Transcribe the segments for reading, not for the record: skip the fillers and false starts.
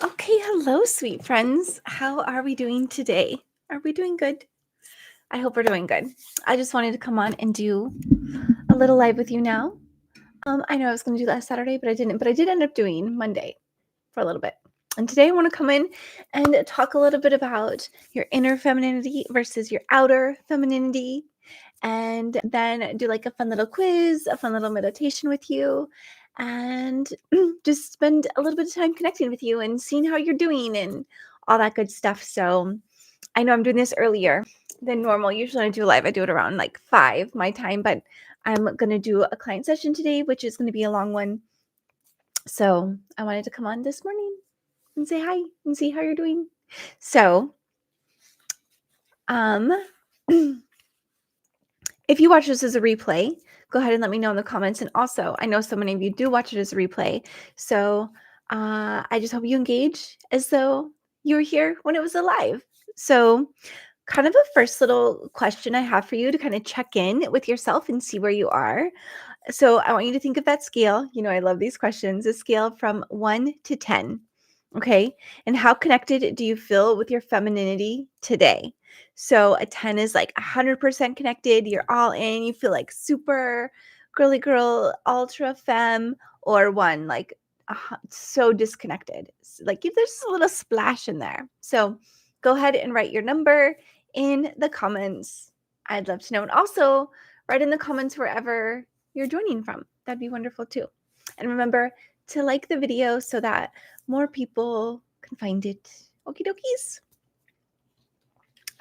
Okay, hello, sweet friends. How are we doing today? Are we doing good? I hope we're doing good. I just wanted to come on and do a little live with you now. I know I was going to do last Saturday, but I didn't. But I did end up doing Monday for a little bit. And today I want to come in and talk a little bit about your inner femininity versus your outer femininity. And then do like a fun little quiz, a fun little meditation with you, and just spend a little bit of time connecting with you and seeing how you're doing and all that good stuff. So I know I'm doing this earlier than normal. Usually when I do live, I do it around like 5 my time, but I'm going to do a client session today, which is going to be a long one. So I wanted to come on this morning and say hi and see how you're doing. So, if you watch this as a replay, go ahead and let me know in the comments. And also, I know so many of you do watch it as a replay. So I just hope you engage as though you were here when it was alive. So, kind of a first little question I have for you to kind of check in with yourself and see where you are. So, I want you to think of that scale. You know, I love these questions, a scale from 1 to 10. Okay. And how connected do you feel with your femininity today? So a 10 is like 100% connected. You're all in. You feel like super girly girl, ultra femme, or 1 like so disconnected. Like if there's a little splash in there. So go ahead and write your number in the comments. I'd love to know. And also write in the comments wherever you're joining from. That'd be wonderful too. And remember to like the video so that more people can find it. Okie dokies.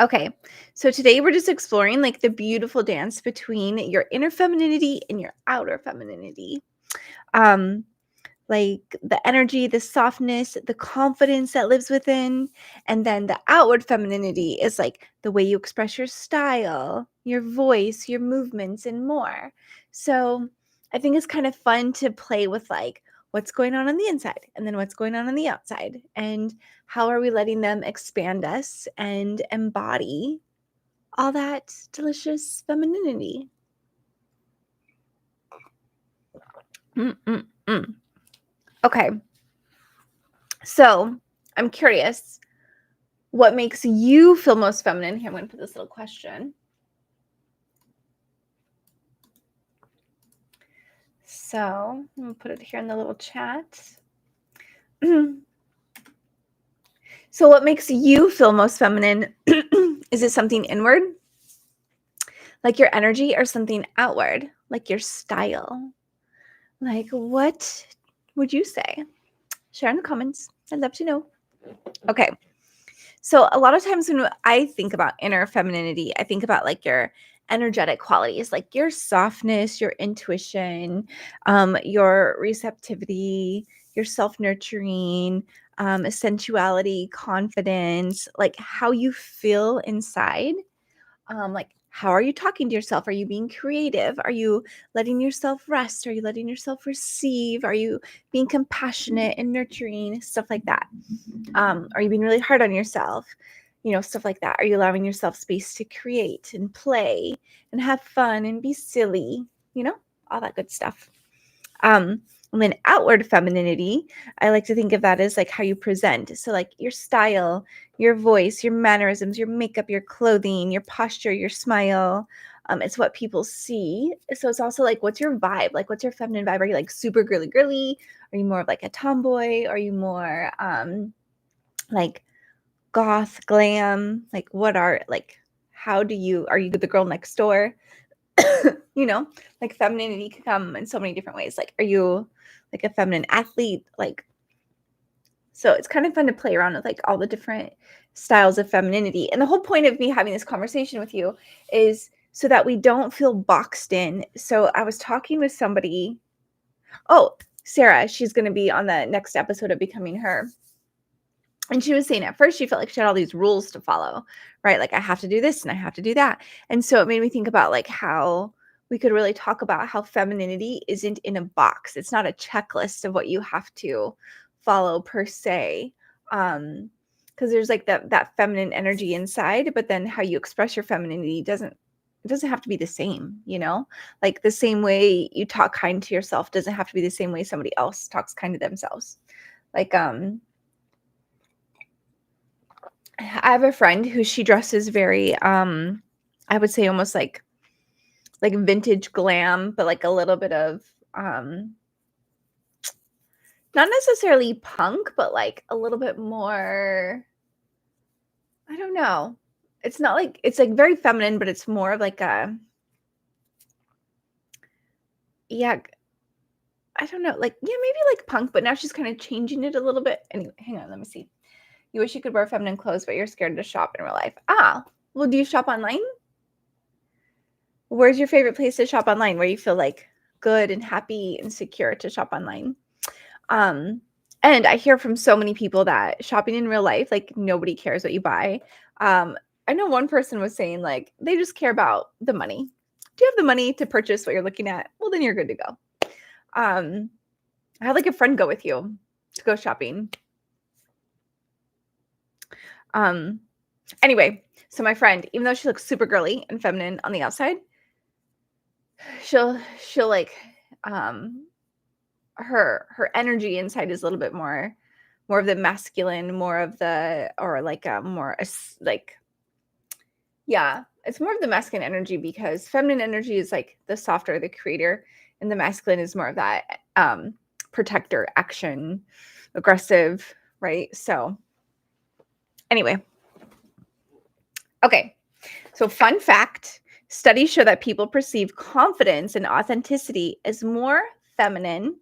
Okay, so today we're just exploring like the beautiful dance between your inner femininity and your outer femininity. Like the energy, the softness, the confidence that lives within. And then the outward femininity is like the way you express your style, your voice, your movements, and more. So I think it's kind of fun to play with like what's going on the inside and then what's going on the outside. And how are we letting them expand us and embody all that delicious femininity? Mm-mm-mm. Okay. So I'm curious, what makes you feel most feminine? Here, I'm going to put this little question. So I'm going to put it here in the little chat. So what makes you feel most feminine? Is it something inward, like your energy, or something outward, like your style? Like, what would you say? Share in the comments. I'd love to know. Okay. So a lot of times when I think about inner femininity, I think about like your energetic qualities, like your softness, your intuition, your receptivity, your self-nurturing, sensuality, confidence, like how you feel inside. Like how are you talking to yourself? Are you being creative? Are you letting yourself rest? Are you letting yourself receive? Are you being compassionate and nurturing? Stuff like that. Are you being really hard on yourself? You know, stuff like that. Are you allowing yourself space to create and play and have fun and be silly? You know, all that good stuff. And then outward femininity, I like to think of that as like how you present. So like your style, your voice, your mannerisms, your makeup, your clothing, your posture, your smile. It's what people see. So it's also like, what's your vibe? Like, what's your feminine vibe? Are you like super girly girly? Are you more of like a tomboy? Are you more like goth glam? Like what are like how do you are you the girl next door? You know, like femininity can come in so many different ways. Like are you like a feminine athlete? Like so it's kind of fun to play around with like all the different styles of femininity. And the whole point of me having this conversation with you is so that we don't feel boxed in. So I was talking with somebody. Oh, Sarah, she's going to be on the next episode of Becoming Her. And she was saying at first she felt like she had all these rules to follow, right? Like I have to do this and I have to do that. And so it made me think about like how we could really talk about how femininity isn't in a box. It's not a checklist of what you have to follow per se. Because there's like that feminine energy inside, but then how you express your femininity doesn't have to be the same, you know? Like the same way you talk kind to yourself doesn't have to be the same way somebody else talks kind to themselves. Like I have a friend who she dresses very, I would say almost like vintage glam, but like a little bit of, not necessarily punk, but like a little bit more, I don't know. It's not like, it's like very feminine, but it's more of like a, yeah, I don't know, like, yeah, maybe like punk, but now she's kind of changing it a little bit. Anyway, hang on, let me see. You wish you could wear feminine clothes, but you're scared to shop in real life. Ah, well, do you shop online? Where's your favorite place to shop online where you feel like good and happy and secure to shop online? Um, and I hear from so many people that shopping in real life, like nobody cares what you buy. Um, I know one person was saying like they just care about the money. Do you have the money to purchase what you're looking at? Well, then you're good to go. I had like a friend go with you to go shopping. Um, anyway, so my friend, even though she looks super girly and feminine on the outside, she'll like her energy inside is a little bit more of the masculine, more of the, or like a more like, yeah, it's more of the masculine energy, because feminine energy is like the softer, the creator, and the masculine is more of that protector, action, aggressive, right? So anyway, okay, so fun fact, studies show that people perceive confidence and authenticity as more feminine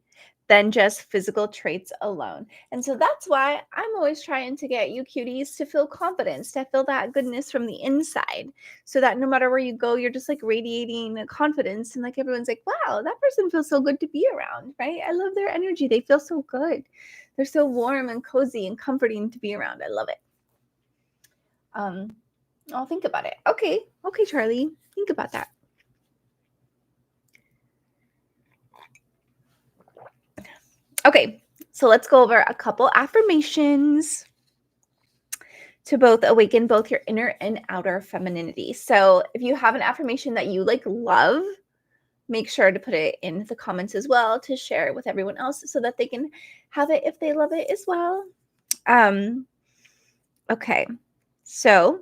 than just physical traits alone. And so that's why I'm always trying to get you cuties to feel confidence, to feel that goodness from the inside, so that no matter where you go, you're just like radiating confidence. And like everyone's like, wow, that person feels so good to be around, right? I love their energy. They feel so good. They're so warm and cozy and comforting to be around. I love it. I'll think about it. Okay. Okay, Charlie. Think about that. Okay. So let's go over a couple affirmations to both awaken both your inner and outer femininity. So if you have an affirmation that you like love, make sure to put it in the comments as well to share it with everyone else so that they can have it if they love it as well. Okay. So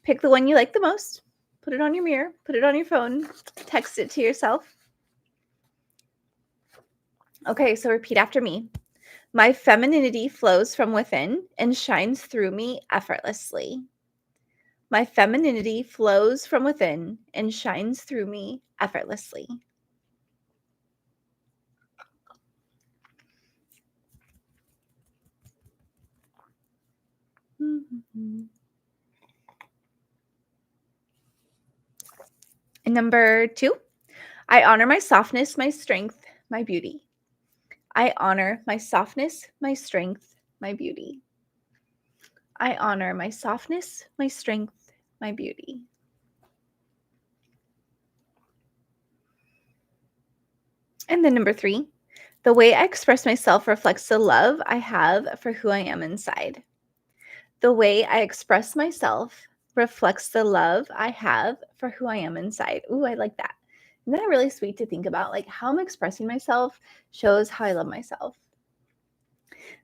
pick the one you like the most, put it on your mirror, put it on your phone, text it to yourself. Okay, so repeat after me. My femininity flows from within and shines through me effortlessly. My femininity flows from within and shines through me effortlessly. And number 2, I honor my softness, my strength, my beauty. I honor my softness, my strength, my beauty. I honor my softness, my strength, my beauty. And then number 3, the way I express myself reflects the love I have for who I am inside. The way I express myself reflects the love I have for who I am inside. Ooh, I like that. Isn't that really sweet to think about? Like how I'm expressing myself shows how I love myself.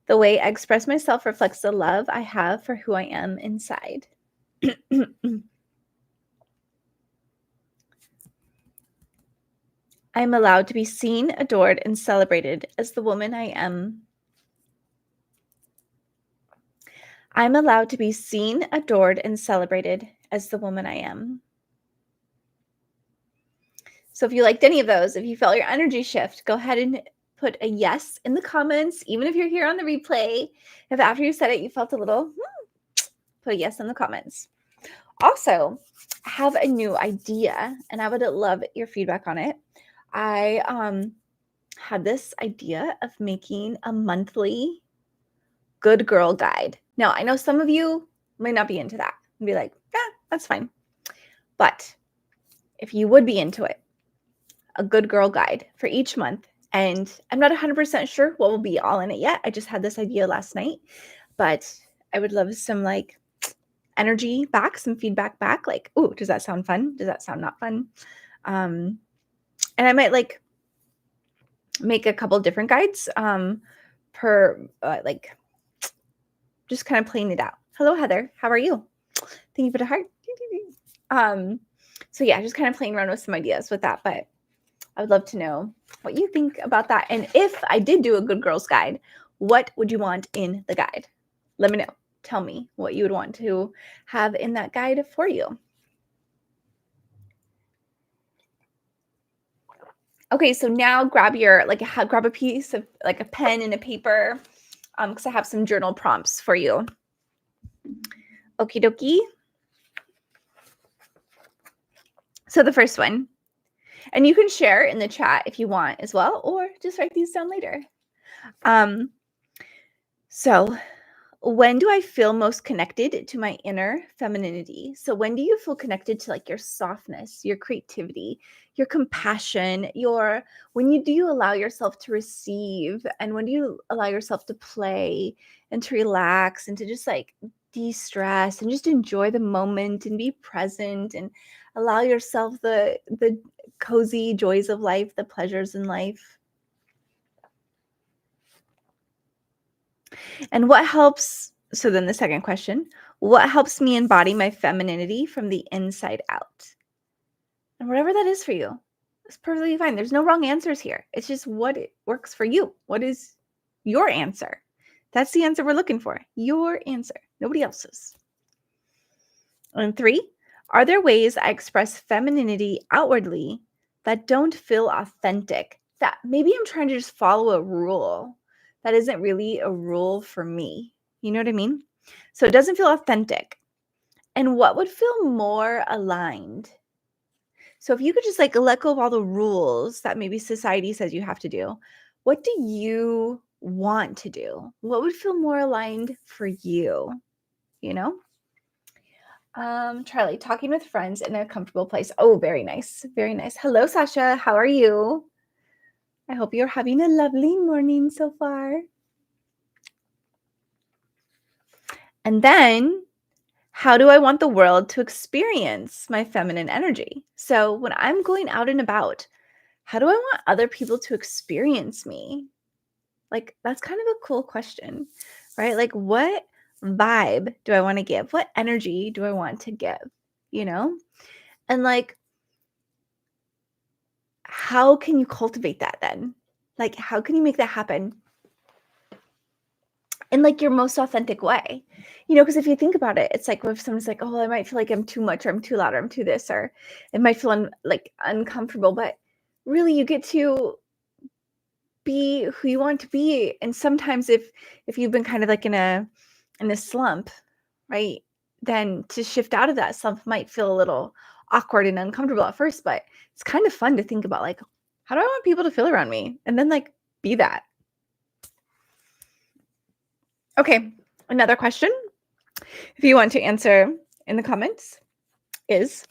The way I express myself reflects the love I have for who I am inside. I am allowed to be seen, adored, and celebrated as the woman I am. I'm allowed to be seen, adored, and celebrated as the woman I am. So if you liked any of those, if you felt your energy shift, go ahead and put a yes in the comments, even if you're here on the replay. If after you said it, you felt a little, put a yes in the comments. Also, I have a new idea, and I would love your feedback on it. I had this idea of making a monthly good girl guide. Now, I know some of you might not be into that and be like, yeah, that's fine. But if you would be into it, a good girl guide for each month. And I'm not 100% sure what will be all in it yet. I just had this idea last night, but I would love some like energy back, some feedback back. Like, ooh, does that sound fun? Does that sound not fun? And I might like make a couple different guides per like just kind of playing it out. Hello, Heather. How are you? Thank you for the heart. So yeah, just kind of playing around with some ideas with that, but I would love to know what you think about that. And if I did do a good girls guide, what would you want in the guide? Let me know. Tell me what you would want to have in that guide for you. Okay, so now grab your, grab a piece of like a pen and a paper, because I have some journal prompts for you. Okie dokie. So the first one, and you can share in the chat if you want as well, or just write these down later. So when do I feel most connected to my inner femininity? So when do you feel connected to like your softness, your creativity, your compassion, when do you allow yourself to receive, and when do you allow yourself to play and to relax and to just like de-stress and just enjoy the moment and be present and allow yourself the cozy joys of life, the pleasures in life? And what helps? So then the second question, what helps me embody my femininity from the inside out? And whatever that is for you, it's perfectly fine. There's no wrong answers here. It's just what it works for you. What is your answer? That's the answer we're looking for. Your answer, nobody else's. And 3, are there ways I express femininity outwardly that don't feel authentic? That maybe I'm trying to just follow a rule that isn't really a rule for me. You know what I mean? So it doesn't feel authentic. And what would feel more aligned? So if you could just like let go of all the rules that maybe society says you have to do, what do you want to do? What would feel more aligned for you? You know? Charlie, talking with friends in a comfortable place. Oh, very nice. Very nice. Hello, Sasha. How are you? I hope you're having a lovely morning so far. And then, how do I want the world to experience my feminine energy? So when I'm going out and about, how do I want other people to experience me? Like, that's kind of a cool question, right? Like, what vibe do I want to give? What energy do I want to give? You know? And like, how can you cultivate that then? Like, how can you make that happen in like your most authentic way? You know, because if you think about it, it's like if someone's like, oh, I might feel like I'm too much, or I'm too loud, or I'm too this, or it might feel uncomfortable, but really you get to be who you want to be. And sometimes if you've been kind of like in a slump, right, then to shift out of that slump might feel a little awkward and uncomfortable at first, but it's kind of fun to think about, like, how do I want people to feel around me? And then like be that. Okay, another question, if you want to answer in the comments, is,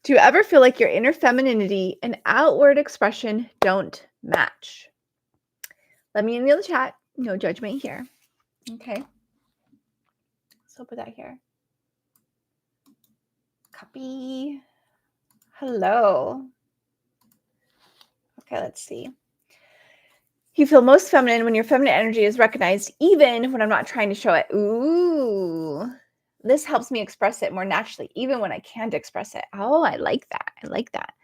do you ever feel like your inner femininity and outward expression don't match? Let me know in the chat. No judgment here. Okay. So put that here. Copy. Hello. Okay, let's see. You feel most feminine when your feminine energy is recognized, even when I'm not trying to show it. Ooh, this helps me express it more naturally, even when I can't express it. Oh, I like that. I like that.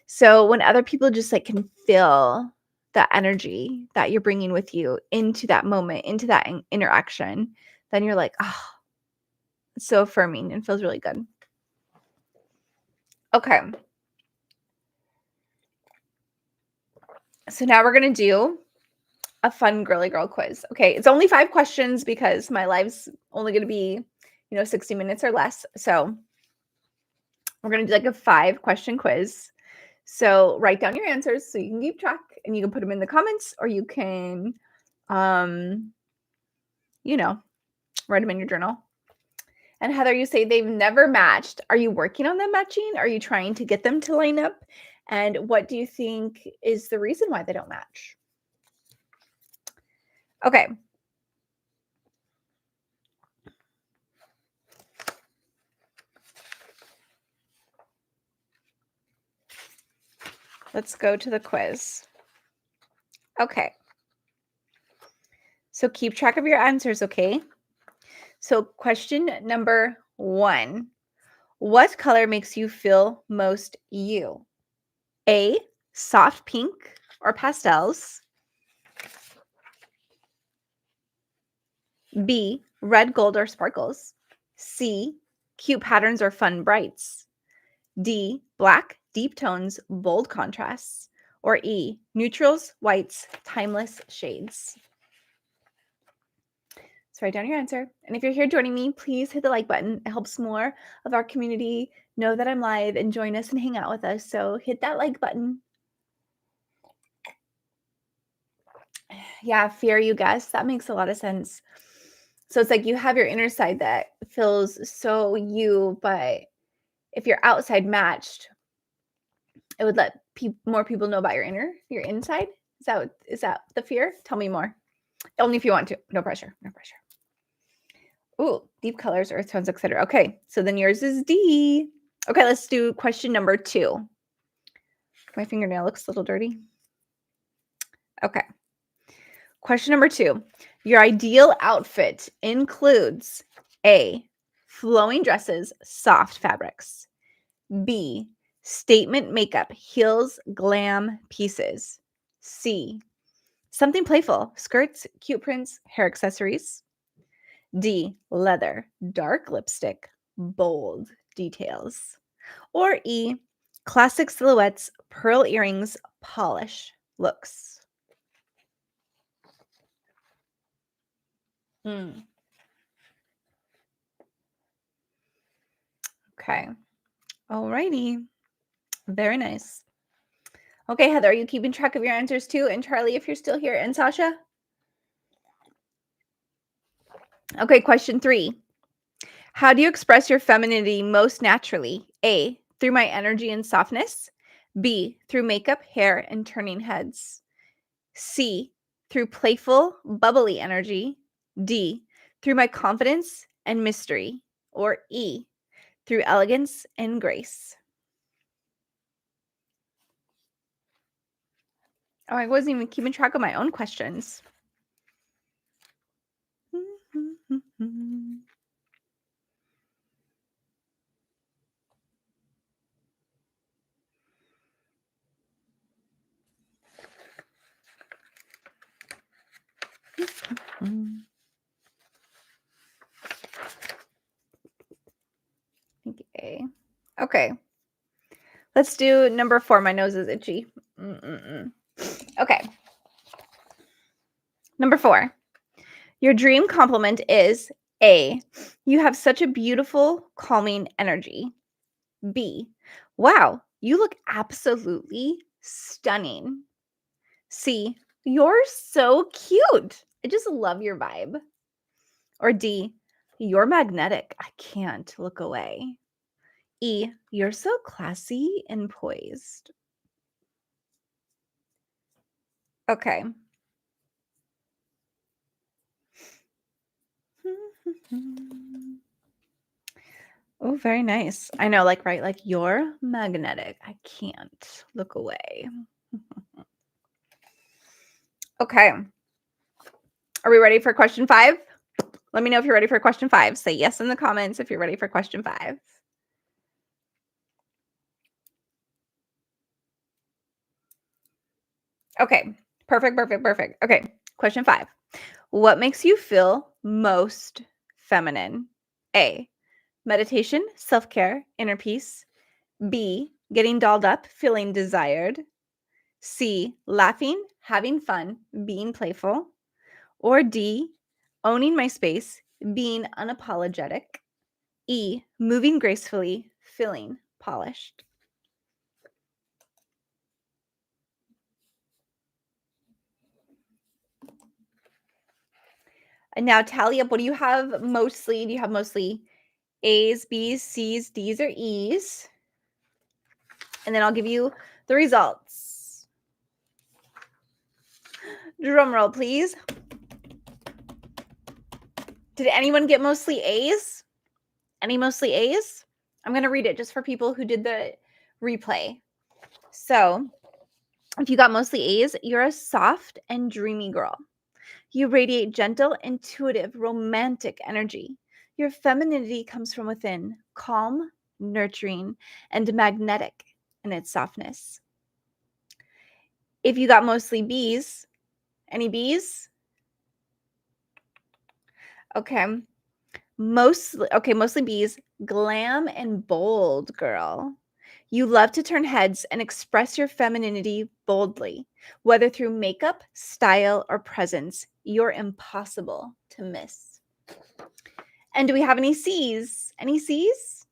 So when other people just like can feel that energy that you're bringing with you into that moment, into that interaction, then you're like, oh, it's so affirming and feels really good. Okay. So now we're going to do a fun girly girl quiz. Okay, it's only 5 questions because my live's only going to be, 60 minutes or less. So we're going to do like a 5-question quiz. So write down your answers so you can keep track, and you can put them in the comments, or you can, write them in your journal. And Heather, you say they've never matched. Are you working on them matching? Are you trying to get them to line up? And what do you think is the reason why they don't match? Okay. Let's go to the quiz. Okay. So keep track of your answers, okay? So question number 1. What color makes you feel most you? A, soft pink or pastels. B, red, gold, or sparkles. C, cute patterns or fun brights. D, black, deep tones, bold contrasts. Or E, neutrals, whites, timeless shades. So write down your answer. And if you're here joining me, please hit the like button. It helps more of our community know that I'm live and join us and hang out with us. So hit that like button. Yeah, fear, you guess. That makes a lot of sense. So it's like you have your inner side that feels so you, but if your outside matched, it would let more people know about your inside. Is that the fear? Tell me more. Only if you want to. No pressure. No pressure. Ooh, deep colors, earth tones, etc. Okay, so then yours is D. Okay, let's do question number 2. My fingernail looks a little dirty. Okay. Question number 2. Your ideal outfit includes A, flowing dresses, soft fabrics. B, statement makeup, heels, glam pieces. C, something playful, skirts, cute prints, hair accessories. D, leather, dark lipstick, bold details. Or E, classic silhouettes, pearl earrings, polish looks. Okay. Alrighty. Very nice. Okay, Heather, are you keeping track of your answers too? And Charlie, if you're still here, and Sasha? Okay, question 3. How do you express your femininity most naturally? A, through my energy and softness. B, through makeup, hair, and turning heads. C, through playful, bubbly energy. D, through my confidence and mystery. Or E, through elegance and grace. Oh, I wasn't even keeping track of my own questions. Okay. Let's do number 4. My nose is itchy. Okay. Number 4. Your dream compliment is A, you have such a beautiful, calming energy. B, wow, you look absolutely stunning. C, you're so cute. I just love your vibe. Or D, you're magnetic. I can't look away. E, you're so classy and poised. Okay. Oh, very nice. I know, like, right? Like, you're magnetic. I can't look away. Okay. Are we ready for question 5? Let me know if you're ready for question 5. Say yes in the comments if you're ready for question 5. Okay. Perfect. Okay. Question 5. What makes you feel most feminine? A, meditation, self-care, inner peace. B, getting dolled up, feeling desired. C, laughing, having fun, being playful. Or D, owning my space, being unapologetic. E, moving gracefully, feeling polished. And now tally up. What do you have mostly? Do you have mostly A's, B's, C's, D's, or E's? And then I'll give you the results. Drum roll, please. Did anyone get mostly A's? Any mostly A's? I'm going to read it just for people who did the replay. So, if you got mostly A's, you're a soft and dreamy girl. You radiate gentle, intuitive, romantic energy. Your femininity comes from within, calm, nurturing, and magnetic in its softness. If you got mostly B's, any B's? Okay. Mostly B's, glam and bold, girl. You love to turn heads and express your femininity boldly, whether through makeup, style, or presence. You're impossible to miss. And do we have any C's? Any C's?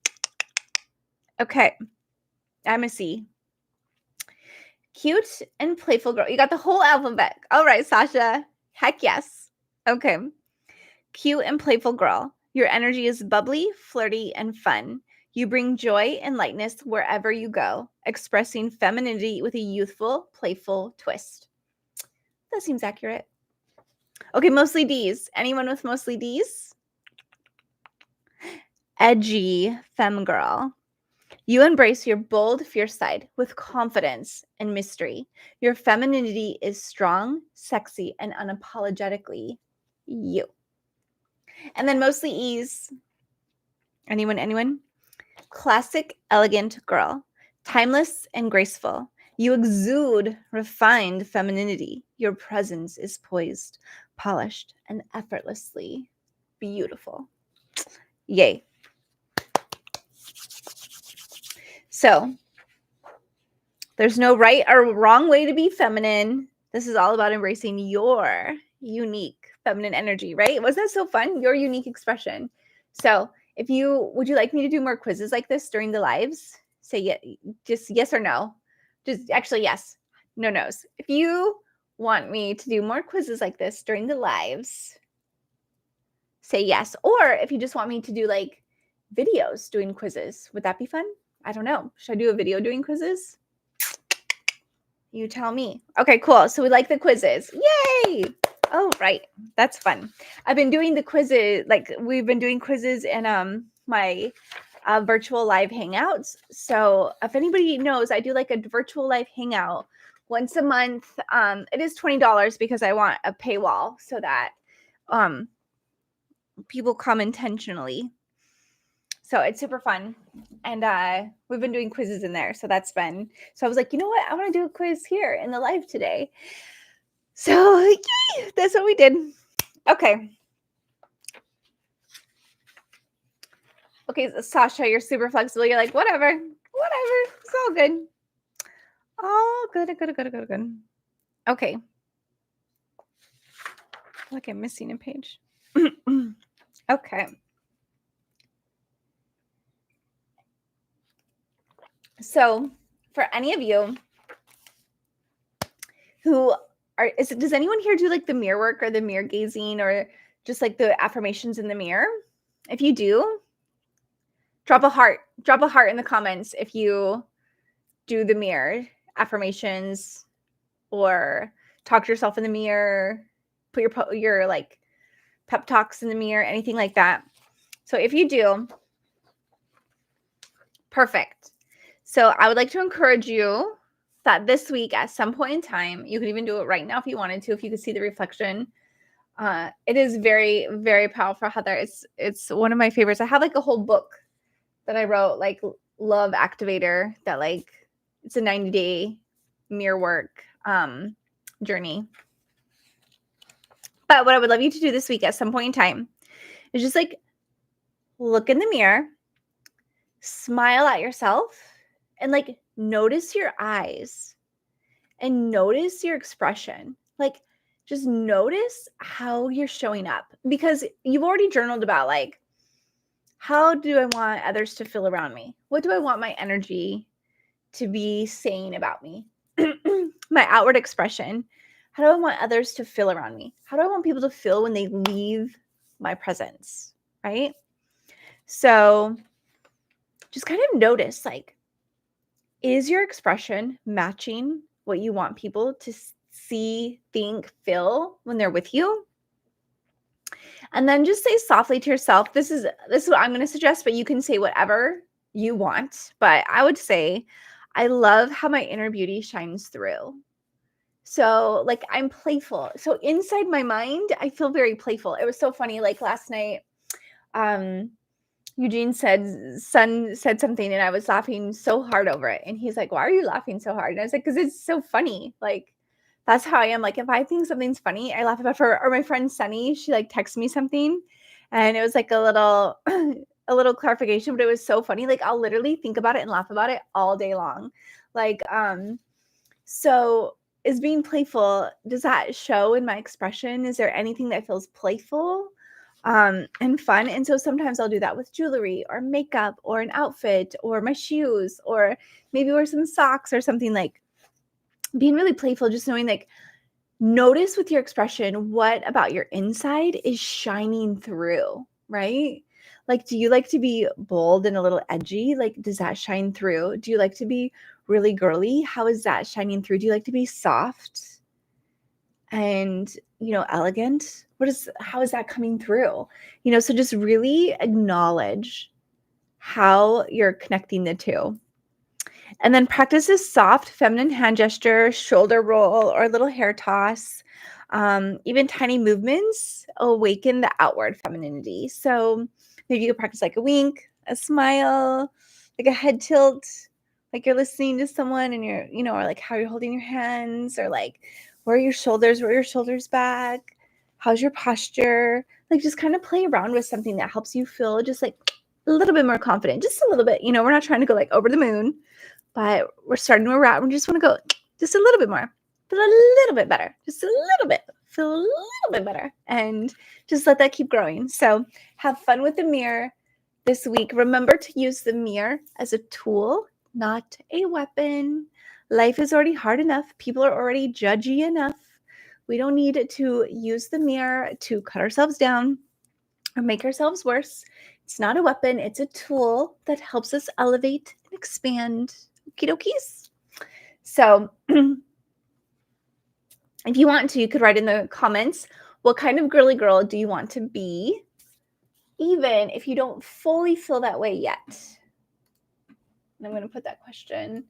Okay, I'm a C. Cute and playful girl. You got the whole alphabet. All right, Sasha. Heck yes. Okay. Cute and playful girl. Your energy is bubbly, flirty, and fun. You bring joy and lightness wherever you go, expressing femininity with a youthful, playful twist. That seems accurate. Okay, mostly D's. Anyone with mostly D's? Edgy femme girl. You embrace your bold, fierce side with confidence and mystery. Your femininity is strong, sexy, and unapologetically you. And then mostly E's. Anyone? Classic, elegant girl. Timeless and graceful. You exude refined femininity. Your presence is poised, polished, and effortlessly beautiful. Yay. So, there's no right or wrong way to be feminine. This is all about embracing your unique feminine energy, right? Wasn't that so fun? Your unique expression. So, would you like me to do more quizzes like this during the lives? Say just yes or no. Just actually yes. No no's. If you want me to do more quizzes like this during the lives, say yes. Or if you just want me to do like videos doing quizzes, would that be fun? I don't know. Should I do a video doing quizzes? You tell me. Okay, cool. So we like the quizzes. Yay! Oh, right. That's fun. I've been doing the quizzes, like we've been doing quizzes in my virtual live hangouts. So if anybody knows, I do like a virtual live hangout once a month. It is $20 because I want a paywall so that people come intentionally. So it's super fun. And we've been doing quizzes in there. So that's fun. So I was like, you know what? I want to do a quiz here in the live today. So yay, that's what we did. Okay. Okay, Sasha, you're super flexible. You're like, whatever. It's all good. Oh, good. Okay. Like I'm missing a page. Okay. So for any of you who does anyone here do like the mirror work or the mirror gazing or just like the affirmations in the mirror? If you do, drop a heart in the comments if you do the mirror affirmations or talk to yourself in the mirror, put your like pep talks in the mirror, anything like that. So if you do, perfect. So I would like to encourage you that this week at some point in time, you could even do it right now if you wanted to, if you could see the reflection. It is very, very powerful, Heather. It's one of my favorites. I have like a whole book that I wrote, like Love Activator, that like it's a 90-day mirror work journey. But what I would love you to do this week at some point in time is just like look in the mirror, smile at yourself, and like notice your eyes and notice your expression. Like just notice how you're showing up, because you've already journaled about like, how do I want others to feel around me? What do I want my energy to be saying about me? My outward expression. How do I want others to feel around me? How do I want people to feel when they leave my presence? Right? So just kind of notice, like, is your expression matching what you want people to see, think, feel when they're with you? And then just say softly to yourself, this is what I'm going to suggest, but you can say whatever you want. But I would say, I love how my inner beauty shines through. So like I'm playful. So inside my mind, I feel very playful. It was so funny. Like last night, Eugene son said something and I was laughing so hard over it. And he's like, why are you laughing so hard? And I was like, because it's so funny. Like, that's how I am. Like, if I think something's funny, I laugh about it. Or my friend Sunny, she like texts me something and it was like a little, a little clarification, but it was so funny. Like, I'll literally think about it and laugh about it all day long. Like, so is being playful, does that show in my expression? Is there anything that feels playful and fun? And so sometimes I'll do that with jewelry or makeup or an outfit or my shoes, or maybe wear some socks or something. Like, being really playful, just knowing, like, notice with your expression what about your inside is shining through, right? Like, do you like to be bold and a little edgy? Like, does that shine through? Do you like to be really girly? How is that shining through? Do you like to be soft and, elegant? How is that coming through? So just really acknowledge how you're connecting the two. And then practice a soft feminine hand gesture, shoulder roll, or a little hair toss. Even tiny movements awaken the outward femininity. So maybe you could practice like a wink, a smile, like a head tilt, like you're listening to someone and you're, or like how you're holding your hands, or like where are your shoulders back? How's your posture? Like, just kind of play around with something that helps you feel just like a little bit more confident, just a little bit. We're not trying to go like over the moon, but we're starting where we're at. We just want to go just a little bit more, feel a little bit better, just a little bit, feel a little bit better, and just let that keep growing. So have fun with the mirror this week. Remember to use the mirror as a tool, not a weapon. Life is already hard enough. People are already judgy enough. We don't need to use the mirror to cut ourselves down or make ourselves worse. It's not a weapon. It's a tool that helps us elevate and expand. Okie dokies. So if you want to, you could write in the comments, what kind of girly girl do you want to be, even if you don't fully feel that way yet? And I'm going to put that question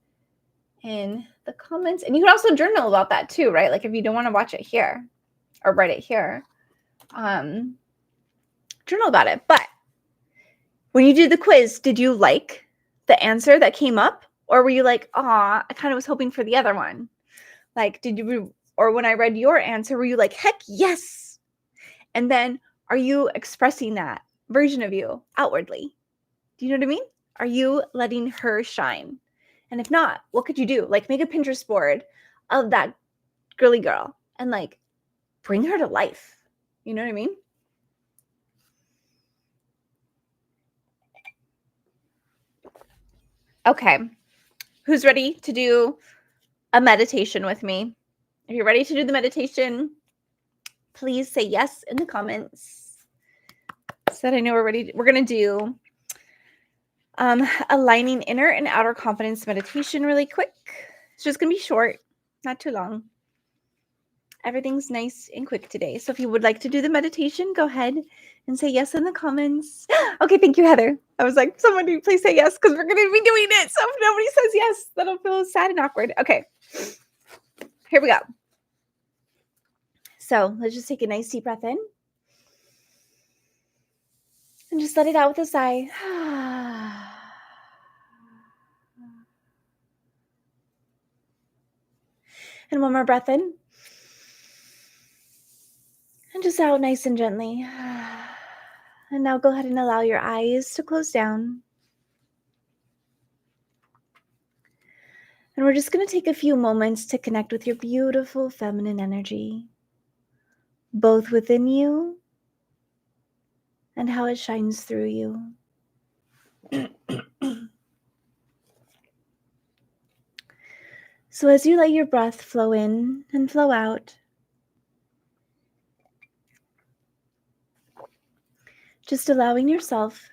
in the comments. And you can also journal about that too, right? Like, if you don't want to watch it here or write it here, journal about it. But when you did the quiz, did you like the answer that came up? Or were you like, I kind of was hoping for the other one? Like, or when I read your answer, were you like, heck yes? And then are you expressing that version of you outwardly? Do you know what I mean? Are you letting her shine? And if not, what could you do? Like, make a Pinterest board of that girly girl and like bring her to life. You know what I mean? Okay. Who's ready to do a meditation with me? If you're ready to do the meditation, please say yes in the comments so that I know we're ready. We're going to do aligning inner and outer confidence meditation really quick. It's just going to be short, not too long. Everything's nice and quick today. So if you would like to do the meditation, go ahead and say yes in the comments. Okay, thank you, Heather. I was like, somebody please say yes, because we're going to be doing it. So if nobody says yes, that'll feel sad and awkward. Okay, here we go. So let's just take a nice deep breath in. And just let it out with a sigh. And one more breath in. And just out nice and gently. And now go ahead and allow your eyes to close down. And we're just going to take a few moments to connect with your beautiful feminine energy, both within you and how it shines through you. So as you let your breath flow in and flow out, just allowing yourself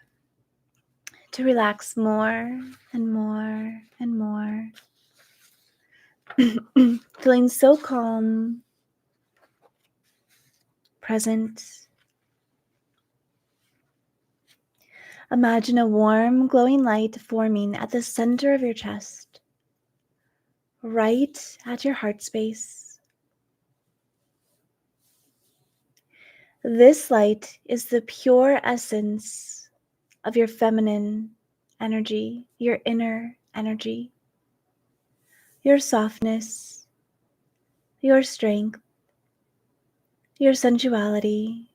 to relax more and more and more. Feeling so calm, present. Imagine a warm, glowing light forming at the center of your chest, right at your heart space. This light is the pure essence of your feminine energy, your inner energy, your softness, your strength, your sensuality,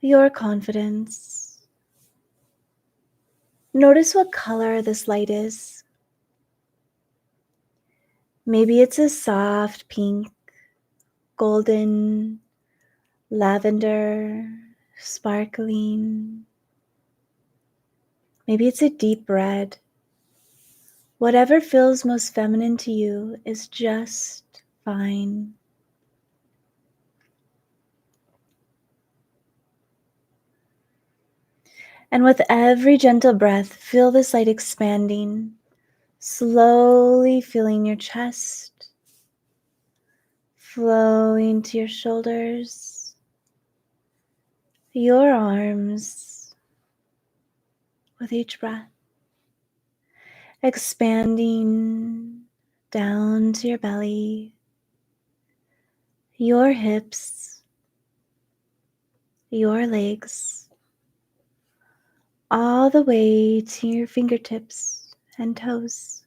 your confidence. Notice what color this light is. Maybe it's a soft pink, golden, lavender, sparkling. Maybe it's a deep red. Whatever feels most feminine to you is just fine. And with every gentle breath, feel this light expanding, slowly filling your chest, flowing to your shoulders, your arms with each breath, expanding down to your belly, your hips, your legs, all the way to your fingertips and toes.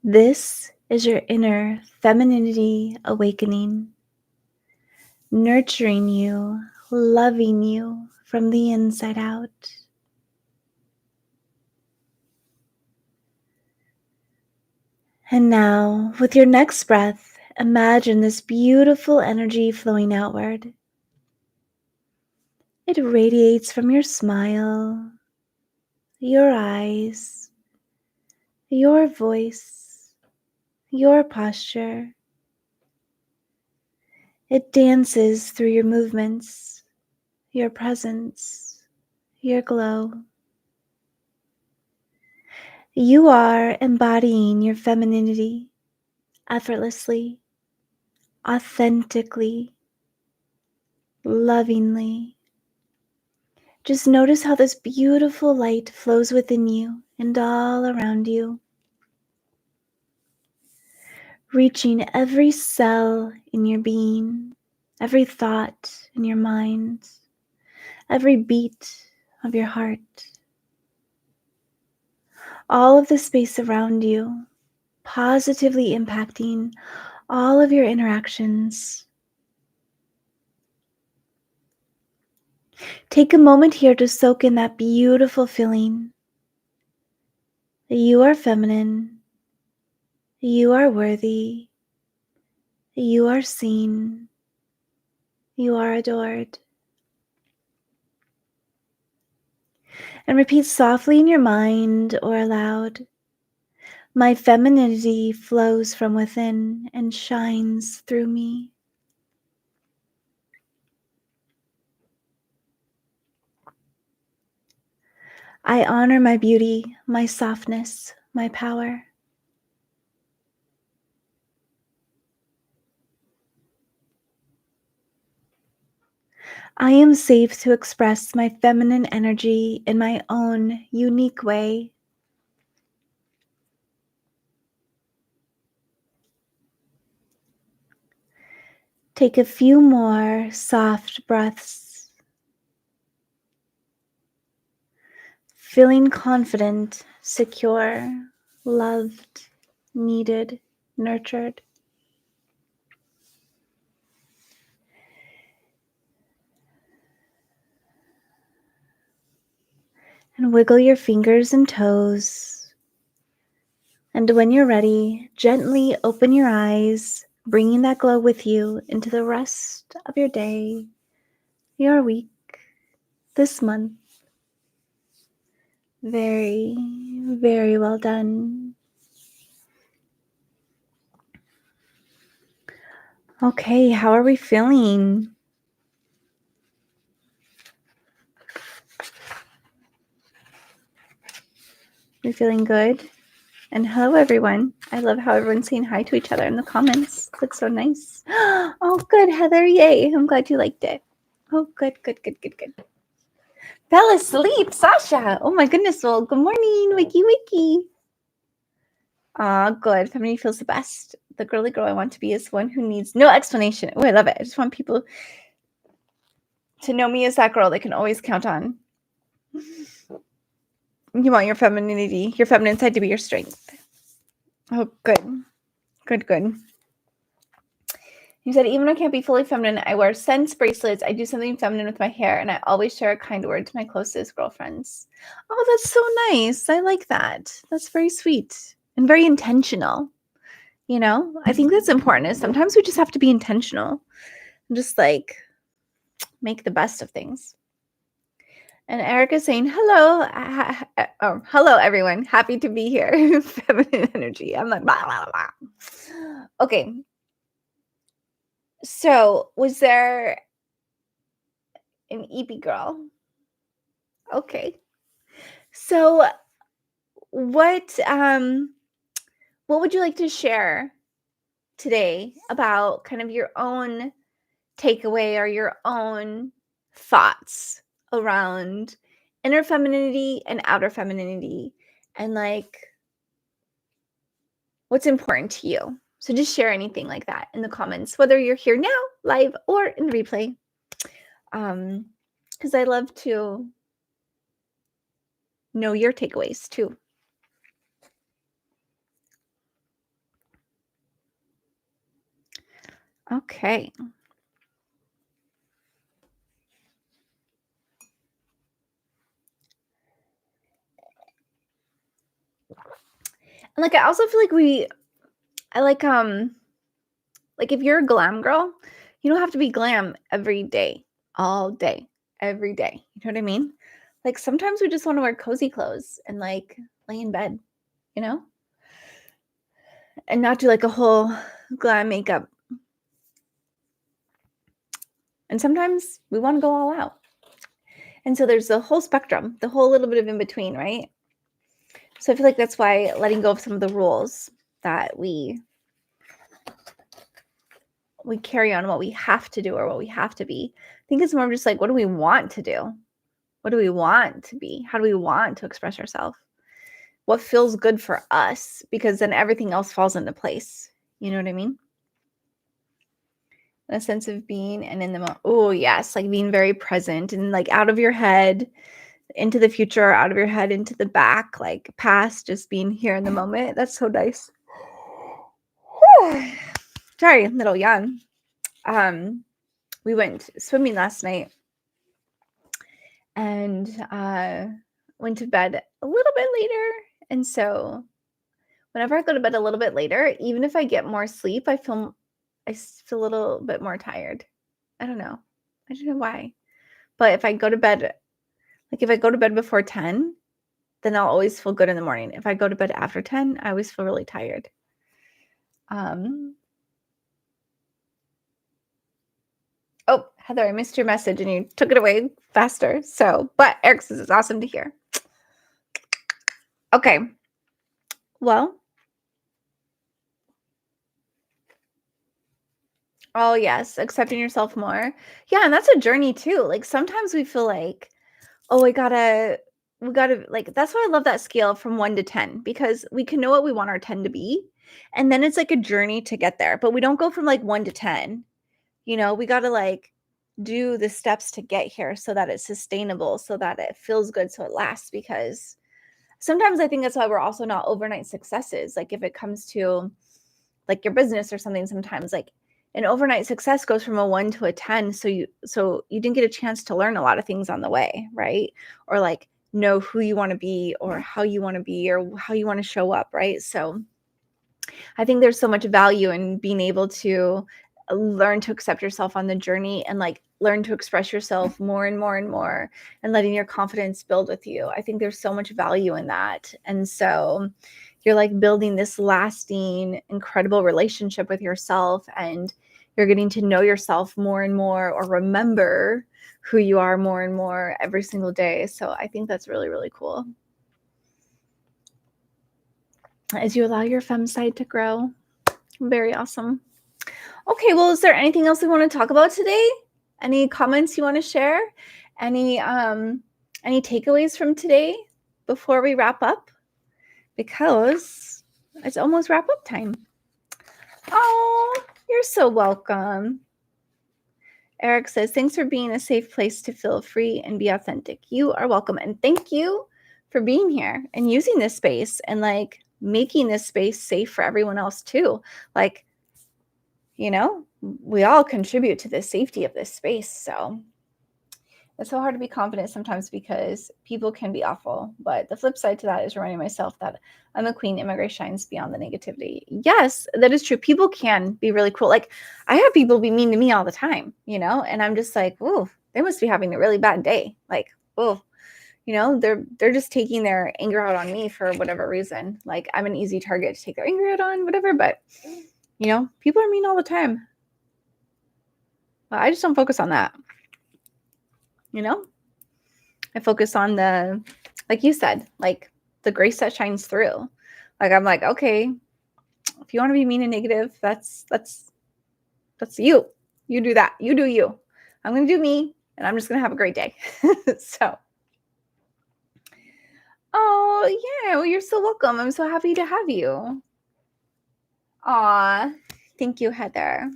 This is your inner femininity awakening, nurturing you, loving you from the inside out. And now, with your next breath, imagine this beautiful energy flowing outward. It radiates from your smile, your eyes, your voice, your posture. It dances through your movements, your presence, your glow. You are embodying your femininity effortlessly, authentically, lovingly. Just notice how this beautiful light flows within you and all around you, reaching every cell in your being, every thought in your mind, every beat of your heart. All of the space around you, positively impacting all of your interactions. Take a moment here to soak in that beautiful feeling that you are feminine, you are worthy, you are seen, you are adored. And repeat softly in your mind or aloud, my femininity flows from within and shines through me. I honor my beauty, my softness, my power. I am safe to express my feminine energy in my own unique way. Take a few more soft breaths, feeling confident, secure, loved, needed, nurtured. And wiggle your fingers and toes. And when you're ready, gently open your eyes, bringing that glow with you into the rest of your day, your week, this month. Very, very well done. Okay, how are we feeling? We feeling good? And hello, everyone. I love how everyone's saying hi to each other in the comments. That's so nice. Oh, good, Heather. Yay. I'm glad you liked it. Oh, good, good, good, good, good. Fell asleep, Sasha. Oh, my goodness. Well, good morning. Wakey, wakey. Aw, good. Femininity feels the best. The girly girl I want to be is one who needs no explanation. Oh, I love it. I just want people to know me as that girl they can always count on. You want your femininity, your feminine side to be your strength. Oh, good. Good. You said, even though I can't be fully feminine, I wear scents, bracelets, I do something feminine with my hair, and I always share a kind word to my closest girlfriends. Oh, that's so nice. I like that. That's very sweet and very intentional. You know, I think that's important is sometimes we just have to be intentional and just like make the best of things. And Erica's saying, hello. Hello, everyone. Happy to be here. Feminine energy. I'm like, blah, blah, blah. Okay. So was there an EP girl? Okay. So what would you like to share today about kind of your own takeaway or your own thoughts around inner femininity and outer femininity and like what's important to you? So just share anything like that in the comments, whether you're here now, live, or in the replay. Because I love to know your takeaways too. Okay. And like I also feel like I like if you're a glam girl, you don't have to be glam every day, all day, every day. You know what I mean? Like sometimes we just want to wear cozy clothes and like lay in bed, you know? And not do like a whole glam makeup. And sometimes we want to go all out. And so there's the whole spectrum, the whole little bit of in between, right? So I feel like that's why letting go of some of the rules that we carry on what we have to do or what we have to be. I think it's more just like, what do we want to do? What do we want to be? How do we want to express ourselves? What feels good for us? Because then everything else falls into place. You know what I mean? A sense of being and in the moment. Oh, yes. Like being very present and like out of your head into the future, out of your head into the back, like past, just being here in the moment. That's so nice. Sorry, little yawn. We went swimming last night and went to bed a little bit later. And so whenever I go to bed a little bit later, even if I get more sleep, I feel a little bit more tired. I don't know why. But if I go to bed, like if I go to bed before 10, then I'll always feel good in the morning. If I go to bed after 10, I always feel really tired. Oh, Heather, I missed your message and you took it away faster. So, but Eric says it's awesome to hear. Okay. Well. Oh, yes. Accepting yourself more. Yeah. And that's a journey too. Like sometimes we feel like, oh, we gotta, like, that's why I love that scale from 1 to 10, because we can know what we want our 10 to be. And then it's like a journey to get there, but we don't go from like 1 to 10. You know, we got to like do the steps to get here so that it's sustainable, so that it feels good, so it lasts. Because sometimes I think that's why we're also not overnight successes. Like if it comes to like your business or something, sometimes like an overnight success goes from a 1 to a 10. So you didn't get a chance to learn a lot of things on the way, right? Or like know who you want to be or how you want to be or how you want to show up, right? So I think there's so much value in being able to learn to accept yourself on the journey and like learn to express yourself more and more and more and letting your confidence build with you. I think there's so much value in that. And so you're like building this lasting, incredible relationship with yourself, and you're getting to know yourself more and more, or remember who you are more and more every single day. So I think that's really, really cool. As you allow your femme side to grow. Very awesome. Okay, well, is there anything else we want to talk about today? Any comments you want to share? Any takeaways from today before we wrap up? Because it's almost wrap up time. Oh, you're so welcome. Eric says, thanks for being a safe place to feel free and be authentic. You are welcome. And thank you for being here and using this space and like making this space safe for everyone else too. Like, you know, we all contribute to the safety of this space. So it's so hard to be confident sometimes because people can be awful. But the flip side to that is reminding myself that I'm a queen and my grace shines beyond the negativity. Yes, that is true. People can be really cruel. Like I have people be mean to me all the time, you know, and I'm just like, ooh, they must be having a really bad day. Like, oh, you know, they're just taking their anger out on me for whatever reason. Like I'm an easy target to take their anger out on, whatever. But you know, people are mean all the time. But I just don't focus on that. You know, I focus on the, like you said, like the grace that shines through. Like I'm like, okay, if you want to be mean and negative, that's you. You do that. You do you. I'm gonna do me, and I'm just gonna have a great day. So, oh yeah, well, you're so welcome. I'm so happy to have you. Aw, thank you, Heather.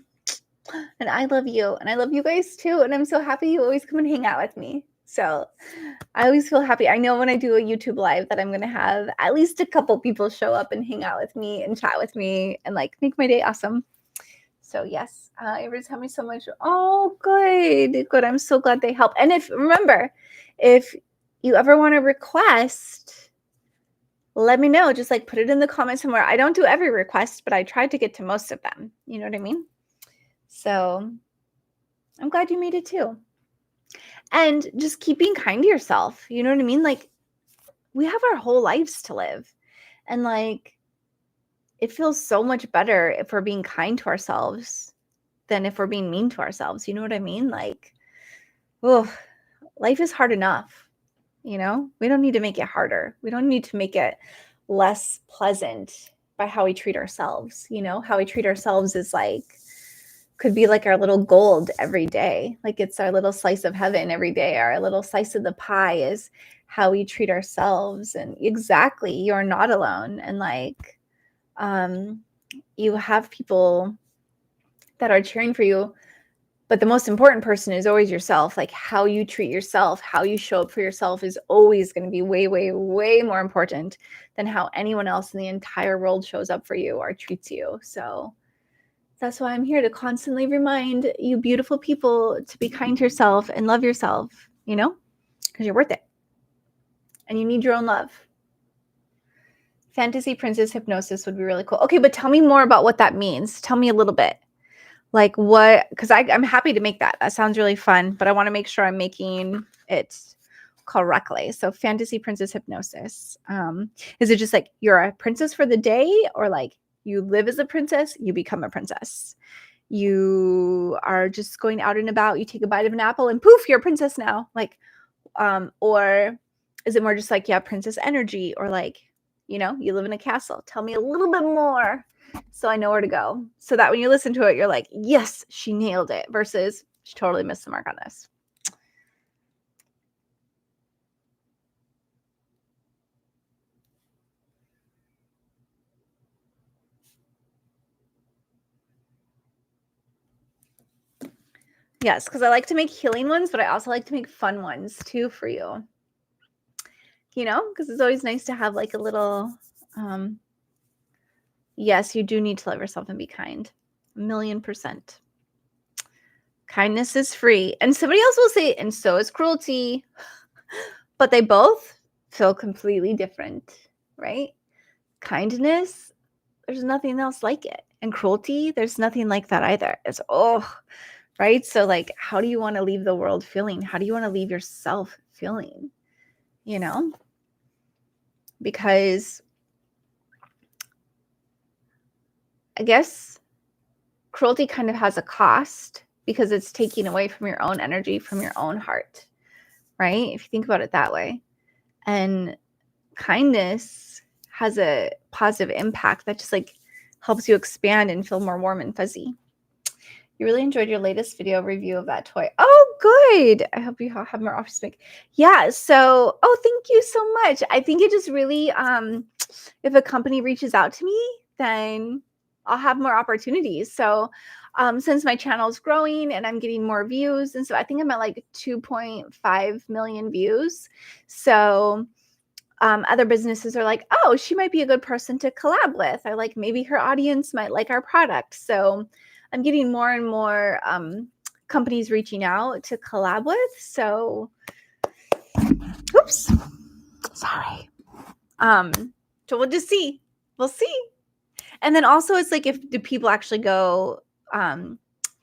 And I love you, and I love you guys too. And I'm so happy you always come and hang out with me. So I always feel happy. I know when I do a YouTube live that I'm going to have at least a couple people show up and hang out with me and chat with me and like make my day awesome. So yes, everybody's having so much. Oh, good. Good. I'm so glad they help. And if you ever want to request, let me know. Just like put it in the comments somewhere. I don't do every request, but I tried to get to most of them. You know what I mean? So I'm glad you made it too. And just keep being kind to yourself. You know what I mean? Like we have our whole lives to live. And like it feels so much better if we're being kind to ourselves than if we're being mean to ourselves. You know what I mean? Like, oh, life is hard enough. You know, we don't need to make it harder. We don't need to make it less pleasant by how we treat ourselves. You know, how we treat ourselves is like, could be like our little gold every day. Like it's our little slice of heaven every day. Our little slice of the pie is how we treat ourselves. And exactly, you're not alone. And like, you have people that are cheering for you, but the most important person is always yourself. Like how you treat yourself, how you show up for yourself is always going to be way, way, way more important than how anyone else in the entire world shows up for you or treats you. So that's why I'm here to constantly remind you beautiful people to be kind to yourself and love yourself, you know, because you're worth it. And you need your own love. Fantasy princess hypnosis would be really cool. Okay, but tell me more about what that means. Tell me a little bit. Like what, because I'm happy to make that. That sounds really fun, but I want to make sure I'm making it correctly. So fantasy princess hypnosis. Is it just like you're a princess for the day, or like you live as a princess, you become a princess? You are just going out and about, you take a bite of an apple and poof, you're a princess now. Like, or is it more just like, yeah, princess energy, or like, you know, you live in a castle? Tell me a little bit more so I know where to go. So that when you listen to it, you're like, yes, she nailed it, versus she totally missed the mark on this. Yes, because I like to make healing ones, but I also like to make fun ones too for you. You know, because it's always nice to have like a little, yes, you do need to love yourself and be kind. 1,000,000%. Kindness is free. And somebody else will say, and so is cruelty. But they both feel completely different, right? Kindness, there's nothing else like it. And cruelty, there's nothing like that either. It's, right? So, like, how do you want to leave the world feeling? How do you want to leave yourself feeling? You know? Because I guess cruelty kind of has a cost because it's taking away from your own energy, from your own heart, right? If you think about it that way. And kindness has a positive impact that just like helps you expand and feel more warm and fuzzy. You really enjoyed your latest video review of that toy. Oh, good. I hope you have more office make. Yeah. So, thank you so much. I think it just really, if a company reaches out to me, then I'll have more opportunities. So since my channel is growing and I'm getting more views, and so I think I'm at like 2.5 million views. So other businesses are like, oh, she might be a good person to collab with. Or like maybe her audience might like our product. So I'm getting more and more companies reaching out to collab with. So, oops, sorry. So we'll just see. We'll see. And then also it's like, if do people actually go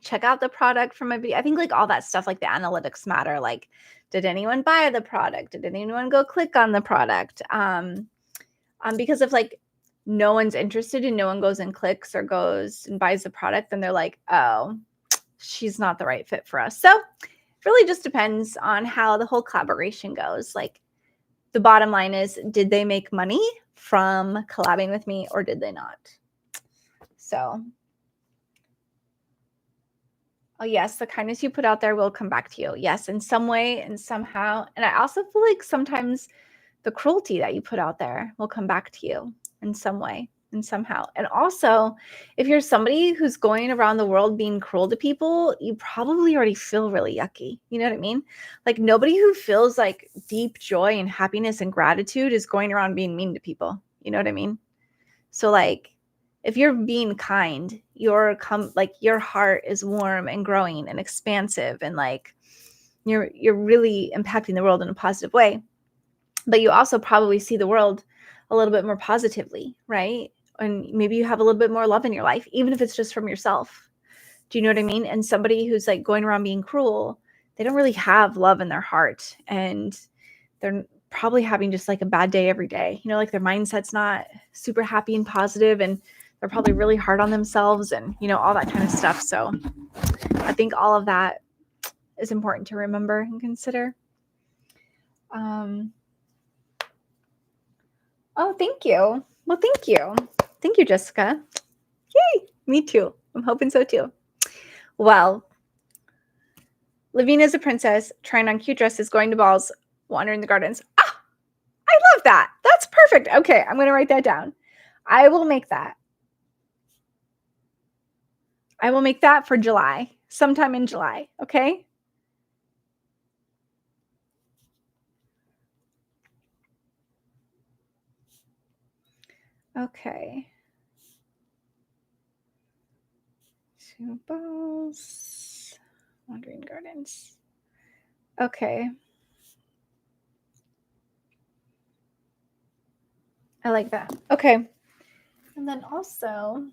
check out the product from my video? I think like all that stuff, like the analytics matter. Like, did anyone buy the product? Did anyone go click on the product? Because if like no one's interested and no one goes and clicks or goes and buys the product, then they're like, oh, she's not the right fit for us. So it really just depends on how the whole collaboration goes. Like, the bottom line is, did they make money from collabing with me or did they not? So, oh yes, the kindness you put out there will come back to you. Yes, in some way and somehow. And I also feel like sometimes the cruelty that you put out there will come back to you in some way and somehow. And also, if you're somebody who's going around the world being cruel to people, you probably already feel really yucky. You know what I mean? Like, nobody who feels like deep joy and happiness and gratitude is going around being mean to people. You know what I mean? So like, if you're being kind, your heart is warm and growing and expansive, and like you're really impacting the world in a positive way. But you also probably see the world a little bit more positively, right? And maybe you have a little bit more love in your life, even if it's just from yourself. Do you know what I mean? And somebody who's like going around being cruel, they don't really have love in their heart, and they're probably having just like a bad day every day. You know, like their mindset's not super happy and positive, and they're probably really hard on themselves, and, you know, all that kind of stuff. So I think all of that is important to remember and consider. Oh, thank you. Well, thank you. Thank you, Jessica. Yay. Me too. I'm hoping so too. Well, living as a princess, trying on cute dresses, going to balls, wandering the gardens. Ah, I love that. That's perfect. Okay, I'm going to write that down. I will make that. I will make that for July, sometime in July. Okay. Okay. 2 balls, wandering gardens. Okay. I like that. Okay. And then also,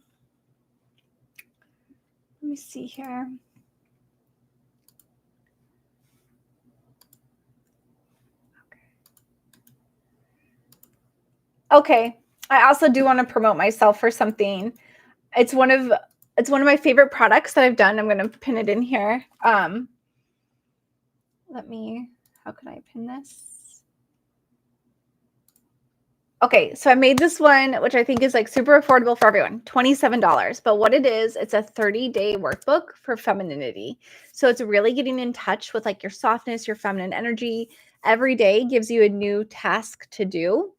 let me see here. Okay. I also do want to promote myself for something. It's one of my favorite products that I've done. I'm going to pin it in here. How can I pin this? Okay, so I made this one, which I think is like super affordable for everyone, $27. But what it is, it's a 30-day workbook for femininity. So it's really getting in touch with like your softness, your feminine energy. Every day gives you a new task to do.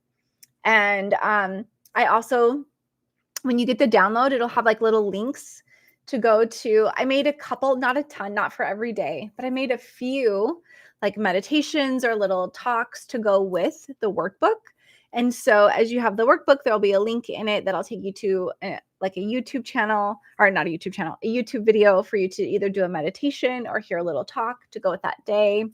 And I also, when you get the download, it'll have like little links to go to. I made a couple, not a ton, not for every day, but I made a few like meditations or little talks to go with the workbook. And so as you have the workbook, there'll be a link in it that'll take you to like a YouTube channel, or not a YouTube channel, a YouTube video for you to either do a meditation or hear a little talk to go with that day.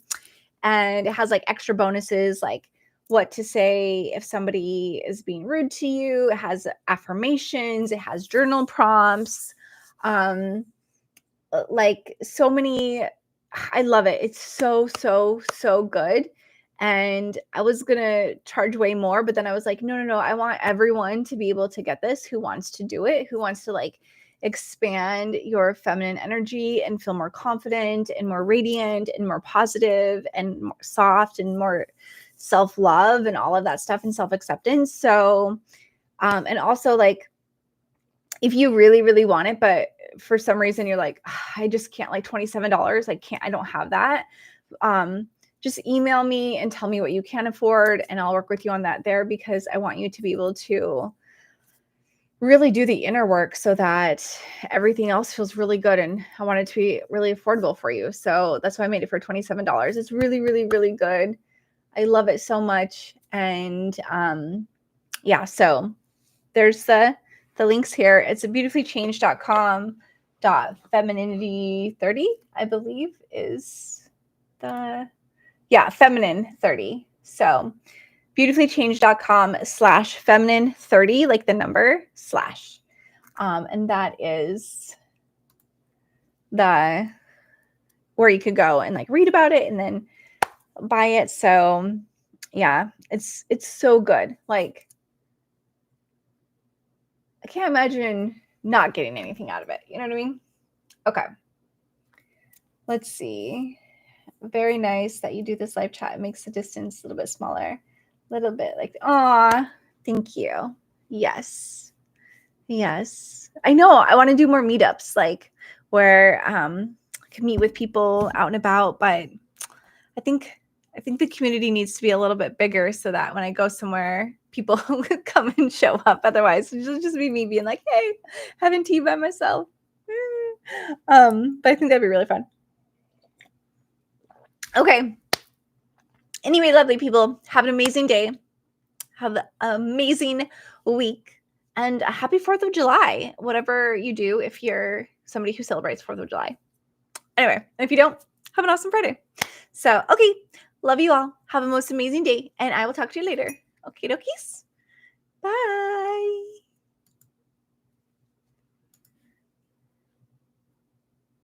And it has like extra bonuses, like what to say if somebody is being rude to you. It has affirmations. It has journal prompts. Like so many. I love it. It's so, so, so good. And I was going to charge way more, but then I was like, no. I want everyone to be able to get this who wants to do it, who wants to like expand your feminine energy and feel more confident and more radiant and more positive and more soft and more self-love and all of that stuff and self-acceptance. So, and also like, if you really, really want it, but for some reason you're like, I just can't, like $27. I don't have that. Just email me and tell me what you can afford, and I'll work with you on that there, because I want you to be able to really do the inner work so that everything else feels really good. And I want it to be really affordable for you. So that's why I made it for $27. It's really, really, really good. I love it so much. And yeah, so there's the links here. It's a beautifullychanged.com .femininity30, I believe is the, yeah, feminine 30. So beautifullychanged.com /feminine30, like the number slash. And that is the where you could go and like read about it and then buy it. So yeah, it's so good. Like I can't imagine not getting anything out of it. You know what I mean? Okay. Let's see. Very nice that you do this live chat. It makes the distance a little bit smaller. A little bit like, aw, thank you. Yes. Yes. I know. I want to do more meetups, like where I can meet with people out and about, but I think the community needs to be a little bit bigger so that when I go somewhere, people come and show up. Otherwise, it'll just be me being like, hey, having tea by myself. But I think that'd be really fun. Okay. Anyway, lovely people, have an amazing day. Have an amazing week. And a happy 4th of July, whatever you do if you're somebody who celebrates 4th of July. Anyway, if you don't, have an awesome Friday. So, okay, love you all. Have a most amazing day, and I will talk to you later. Okay, dokies. Bye.